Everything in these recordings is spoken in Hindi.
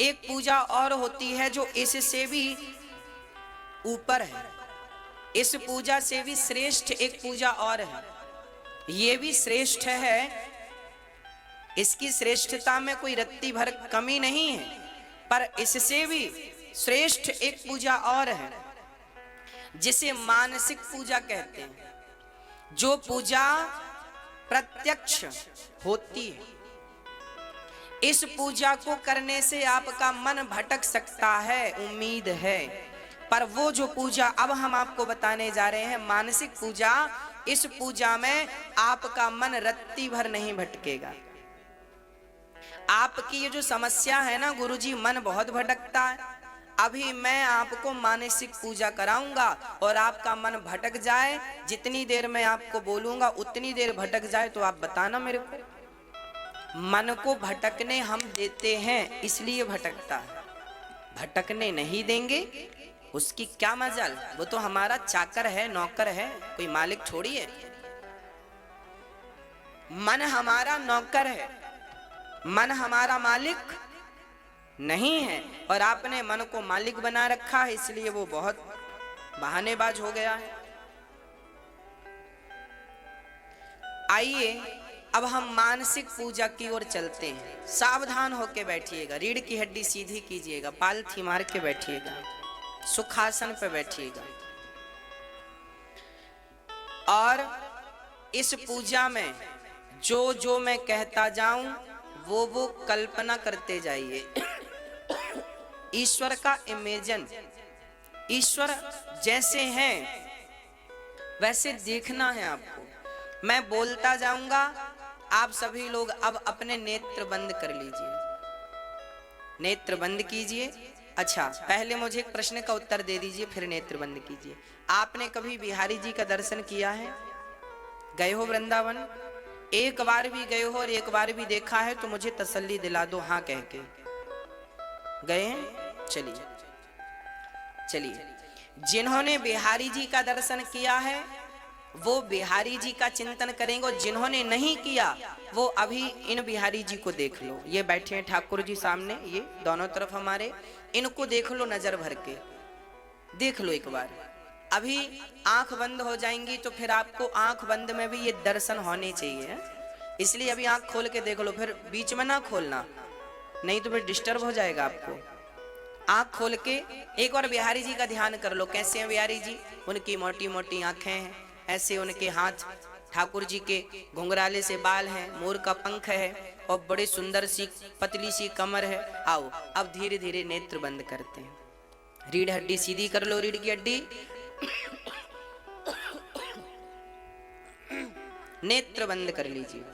एक पूजा और होती है जो इससे भी ऊपर है, इस पूजा से भी श्रेष्ठ एक पूजा और है, ये भी श्रेष्ठ है, इसकी श्रेष्ठता में कोई रत्ती भर कमी नहीं है, पर इससे भी श्रेष्ठ एक पूजा और है जिसे मानसिक पूजा कहते हैं। जो पूजा प्रत्यक्ष होती है, इस पूजा को करने से आपका मन भटक सकता है, उम्मीद है, पर वो जो पूजा अब हम आपको बताने जा रहे हैं मानसिक पूजा, इस पूजा में आपका मन रत्ती भर नहीं भटकेगा। आपकी ये जो समस्या है ना गुरुजी, मन बहुत भटकता है, अभी मैं आपको मानसिक पूजा कराऊंगा और आपका मन भटक जाए, जितनी देर मैं आपको बोलूंगा उतनी देर भटक जाए तो आप बताना मेरे को। मन को भटकने हम देते हैं इसलिए भटकता है, भटकने नहीं देंगे उसकी क्या मजाल, वो तो हमारा चाकर है, नौकर है, कोई मालिक थोड़ी है। मन हमारा नौकर है, मन हमारा मालिक नहीं है, और आपने मन को मालिक बना रखा है, इसलिए वो बहुत बहानेबाज हो गया है। आइए अब हम मानसिक पूजा की ओर चलते हैं। सावधान होकर बैठिएगा, रीढ़ की हड्डी सीधी कीजिएगा, पालथी मार के बैठिएगा, सुखासन पे बैठिएगा, और इस पूजा में जो जो मैं कहता जाऊं वो कल्पना करते जाइए। ईश्वर का इमेजिन, ईश्वर जैसे हैं वैसे देखना है आपको। मैं बोलता जाऊंगा, आप सभी लोग अब अपने नेत्र बंद कर लीजिए, नेत्र बंद कीजिए। अच्छा, पहले मुझे एक प्रश्न का उत्तर दे दीजिए, फिर नेत्र बंद कीजिए। आपने कभी बिहारी जी का दर्शन किया है? गए हो वृंदावन? एक बार भी गए हो और एक बार भी देखा है तो मुझे तसल्ली दिला दो हाँ कह के। गए हैं? चलिए चलिए, जिन्होंने बिहारी जी का दर्शन किया है वो बिहारी जी का चिंतन करेंगे, और जिन्होंने नहीं किया वो अभी इन बिहारी जी को देख लो। ये बैठे हैं ठाकुर जी सामने, ये दोनों तरफ हमारे, इनको देख लो, नजर भर के देख लो एक बार। अभी आंख बंद हो जाएंगी तो फिर आपको आंख बंद में भी ये दर्शन होने चाहिए, इसलिए अभी आंख खोल के देख लो, फिर बीच में ना खोलना, नहीं तो फिर डिस्टर्ब हो जाएगा आपको। आंख खोल के एक बार बिहारी जी का ध्यान कर लो। कैसे हैं बिहारी जी? उनकी मोटी मोटी आंखें हैं, ऐसे उनके हाथ, ठाकुर जी के घुंघराले से बाल हैं, मोर का पंख है, और बड़े सुंदर सी पतली सी कमर है। आओ अब धीरे धीरे नेत्र बंद करते हैं, रीढ़ हड्डी सीधी कर लो, रीढ़ की हड्डी, नेत्र बंद कर लीजिए।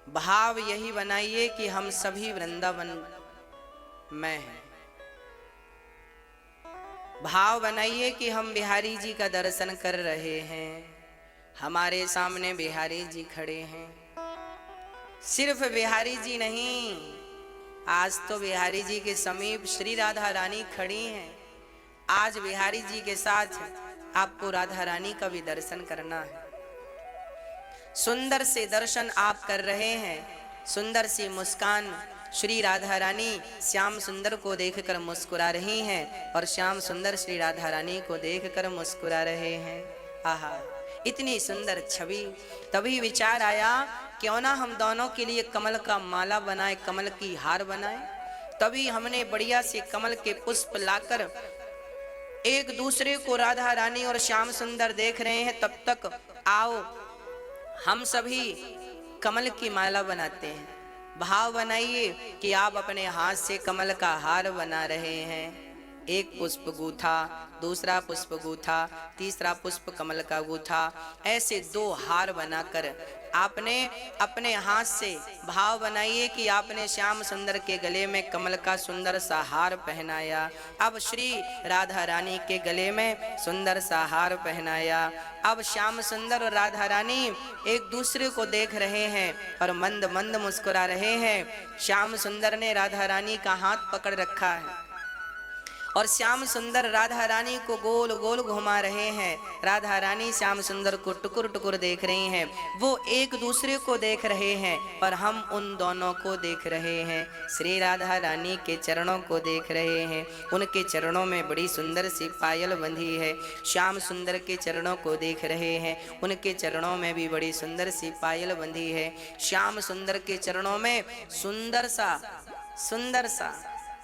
भाव यही बनाइए कि हम सभी वृंदावन में हैं। भाव बनाइए कि हम बिहारी जी का दर्शन कर रहे हैं, हमारे सामने बिहारी जी खड़े हैं। सिर्फ बिहारी जी नहीं, आज तो बिहारी जी के समीप श्री राधा रानी खड़ी हैं। आज बिहारी जी के साथ आपको राधा रानी का भी दर्शन करना है। सुंदर से दर्शन आप कर रहे हैं, सुंदर सी मुस्कान, श्री राधा रानी श्याम सुंदर को देखकर मुस्कुरा रही हैं, और श्याम सुंदर श्री राधा रानी को देखकर मुस्कुरा रहे हैं। आहा, इतनी सुंदर छवि। तभी विचार आया, क्यों ना हम दोनों के लिए कमल का माला बनाए, कमल की हार बनाए। तभी हमने बढ़िया से कमल के पुष्प लाकर एक दूसरे को, राधा रानी और श्याम सुंदर देख रहे हैं, तब तक आओ हम सभी कमल की माला बनाते हैं। भाव बनाइए कि आप अपने हाथ से कमल का हार बना रहे हैं। एक पुष्प गूथा, दूसरा पुष्प गूथा, तीसरा पुष्प कमल का गूथा, ऐसे 2 हार बनाकर आपने अपने हाथ से भाव बनाइए कि आपने श्याम सुंदर के गले में कमल का सुंदर सा हार पहनाया। अब श्री राधा रानी के गले में सुंदर सा हार पहनाया। अब श्याम सुंदर और राधा रानी एक दूसरे को देख रहे हैं और मंद मंद मुस्कुरा रहे हैं। श्याम सुंदर ने राधा रानी का हाथ पकड़ रखा है और श्याम सुंदर राधा रानी को गोल गोल घुमा रहे हैं। राधा रानी श्याम सुंदर को टुकुर टुकुर देख रही हैं। वो एक दूसरे को देख रहे हैं और हम उन दोनों को देख रहे हैं। श्री राधा रानी के चरणों को देख रहे हैं। उनके चरणों में बड़ी सुंदर सी पायल बंधी है। श्याम सुंदर के चरणों को देख रहे हैं। उनके चरणों में भी बड़ी सुंदर सी पायल बंधी है। श्याम सुंदर के चरणों में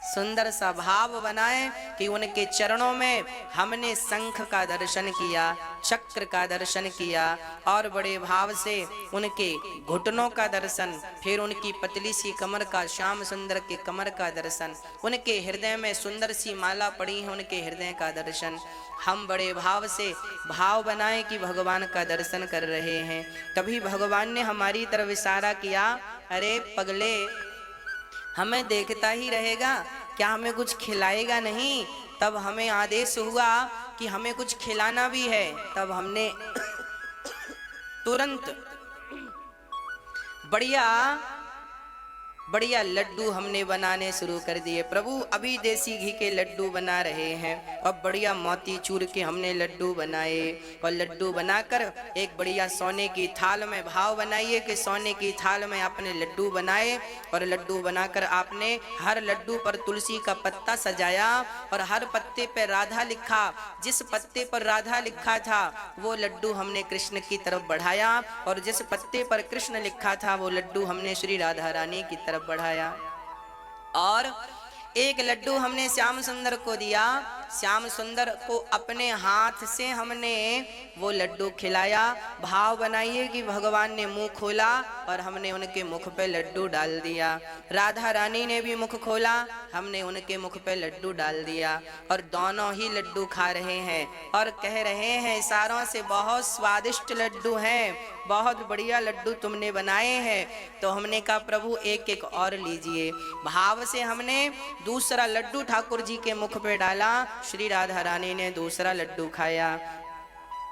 सुंदर सा भाव बनाए कि उनके चरणों में हमने शंख का दर्शन किया, चक्र का दर्शन किया और बड़े भाव से उनके घुटनों का दर्शन, फिर उनकी पतली सी कमर का, श्याम सुंदर के कमर का दर्शन, उनके हृदय में सुंदर सी माला पड़ी है, उनके हृदय का दर्शन। हम बड़े भाव से भाव बनाए कि भगवान का दर्शन कर रहे हैं। कभी भगवान ने हमारी तरफ इशारा किया, अरे पगले हमें देखता ही रहेगा क्या, हमें कुछ खिलाएगा नहीं? तब हमें आदेश हुआ कि हमें कुछ खिलाना भी है। तब हमने तुरंत बढ़िया लड्डू हमने बनाने शुरू कर दिए। प्रभु अभी देसी घी के लड्डू बना रहे हैं और बढ़िया मोती चूर के हमने लड्डू बनाए। और लड्डू बनाकर एक बढ़िया सोने की थाल में भाव बनाइए कि सोने की थाल में आपने लड्डू बनाए और लड्डू बनाकर आपने हर लड्डू पर तुलसी का पत्ता सजाया और हर पत्ते पर राधा लिखा। जिस पत्ते पर राधा लिखा था वो लड्डू हमने कृष्ण की तरफ बढ़ाया और जिस पत्ते पर कृष्ण लिखा था वो लड्डू हमने श्री राधा रानी की तरफ बढ़ाया। और एक लड्डू हमने श्याम सुंदर को दिया। श्याम सुंदर को अपने हाथ से हमने वो लड्डू खिलाया। भाव बनाइए कि भगवान ने मुंह खोला और हमने उनके मुख पे लड्डू डाल दिया। राधा रानी ने भी मुख खोला, हमने उनके मुख पे लड्डू डाल दिया और दोनों ही लड्डू खा रहे हैं और कह रहे हैं इशारों से, बहुत स्वादिष्ट लड्डू हैं, बहुत बढ़िया लड्डू तुमने बनाए हैं। तो हमने कहा प्रभु एक एक और लीजिए। भाव से हमने दूसरा लड्डू ठाकुर जी के मुख पे डाला। श्री राधा रानी ने दूसरा लड्डू खाया।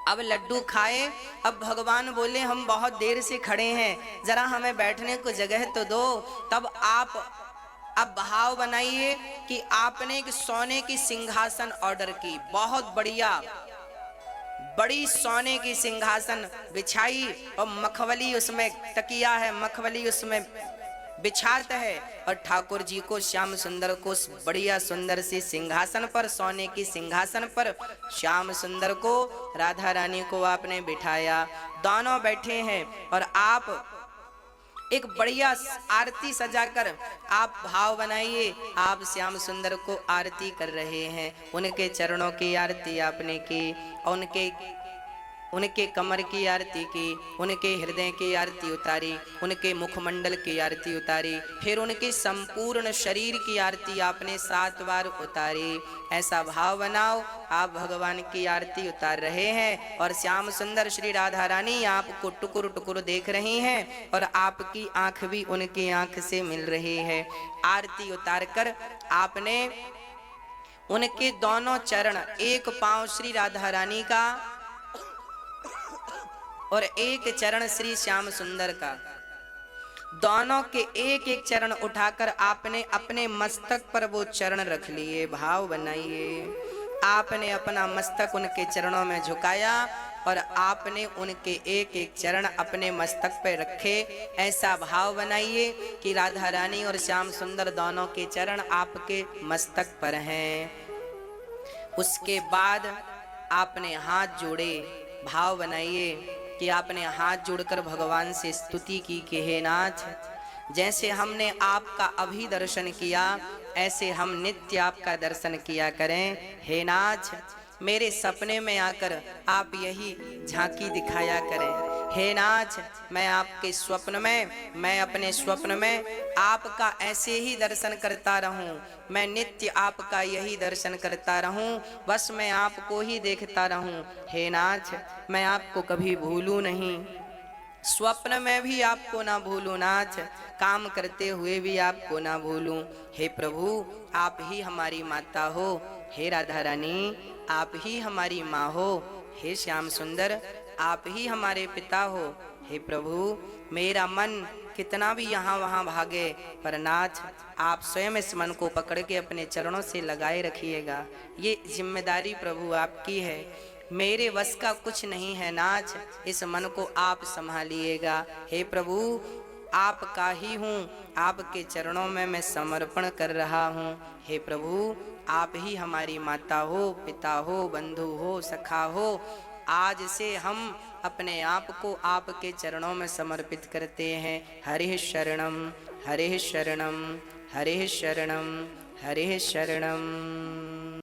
अब लड्डू खाए, अब भगवान बोले हम बहुत देर से खड़े हैं, जरा हमें बैठने को जगह तो दो। तब आप अब भाव बनाइए कि आपने एक सोने की सिंहासन ऑर्डर की, बहुत बढ़िया बड़ी सोने की सिंहासन बिछाई और मखमली उसमें तकिया है, मखमली उसमें बिछाता है और ठाकुर जी को श्याम सुंदर को बढ़िया सुंदर सी सिंहासन पर, सोने की सिंहासन पर श्याम सुंदर को, राधा रानी को आपने बिठाया। दोनों बैठे हैं और आप एक बढ़िया आरती सजाकर आप भाव बनाइए, आप श्याम सुंदर को आरती कर रहे हैं। उनके चरणों की आरती आपने की, उनके कमर की आरती की, उनके हृदय की आरती उतारी, उनके मुखमंडल की आरती उतारी, फिर उनके संपूर्ण शरीर की आरती आपने 7 बार उतारी। ऐसा भाव बनाओ आप भगवान की आरती उतार रहे हैं और श्याम सुंदर श्री राधा रानी आपको टुकुर टुकुर देख रही हैं और आपकी आंख भी उनकी आंख से मिल रही है। आरती उतार कर आपने उनके दोनों चरण, एक पांव श्री राधा रानी का और एक चरण श्री श्याम सुंदर का, दोनों के एक एक चरण उठाकर आपने अपने मस्तक पर वो चरण रख लिए। भाव बनाइए, आपने अपना मस्तक उनके चरणों में झुकाया और आपने उनके एक एक चरण अपने मस्तक पर रखे। ऐसा भाव बनाइए कि राधा रानी और श्याम सुंदर दोनों के चरण आपके मस्तक पर हैं। उसके बाद आपने हाथ जोड़े। भाव बनाइए कि आपने हाथ जोड़कर भगवान से स्तुति की कि हे नाथ, जैसे हमने आपका अभी दर्शन किया ऐसे हम नित्य आपका दर्शन किया करें। हे नाथ, मेरे सपने में आकर आप यही झांकी दिखाया करें। हे नाथ, मैं आपके स्वप्न में, मैं अपने स्वप्न में आपका ऐसे ही दर्शन करता रहूं, मैं नित्य आपका यही दर्शन करता रहूं, बस मैं आपको ही देखता रहूं। हे नाथ, मैं आपको कभी भूलूं नहीं, स्वप्न में भी आपको ना भूलूं नाथ, काम करते हुए भी आपको ना भूलूं। हे प्रभु, आप ही हमारी माता हो। हे राधा रानी, आप ही हमारी माँ हो। हे श्याम सुंदर, आप ही हमारे पिता हो। हे प्रभु, मेरा मन कितना भी यहाँ वहाँ भागे, पर नाथ आप स्वयं इस मन को पकड़ के अपने चरणों से लगाए रखिएगा। ये जिम्मेदारी प्रभु आपकी है, मेरे वश का कुछ नहीं है नाथ, इस मन को आप संभालिएगा। हे प्रभु आपका ही हूँ, आपके चरणों में मैं समर्पण कर रहा हूँ। हे प्रभु आप ही हमारी माता हो, पिता हो, बंधु हो, सखा हो। आज से हम अपने आप को आपके चरणों में समर्पित करते हैं। हरिः शरणम हरिः शरणम हरिः शरणम हरिः शरणम।